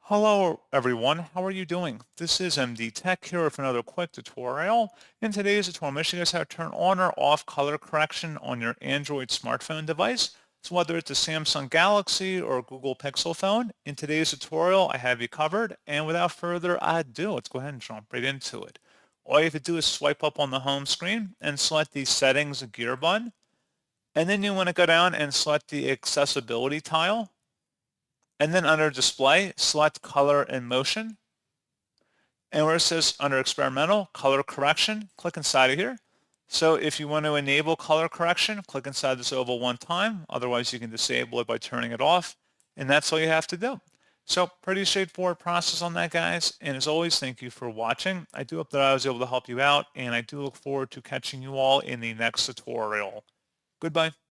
Hello everyone, how are you doing? This is MD Tech here with another quick tutorial. In today's tutorial, I'm going to show you guys how to turn on or off color correction on your Android smartphone device. So whether it's a Samsung Galaxy or a Google Pixel phone, in today's tutorial I have you covered. And without further ado, let's go ahead and jump right into it. All you have to do is swipe up on the home screen and select the settings gear button. And then you want to go down and select the accessibility tile. And then under display, select color and motion. And where it says under experimental, color correction, click inside of here. So if you want to enable color correction, click inside this oval one time. Otherwise, you can disable it by turning it off. And that's all you have to do. So pretty straightforward process on that, guys. And as always, thank you for watching. I do hope that I was able to help you out, and I do look forward to catching you all in the next tutorial. Goodbye.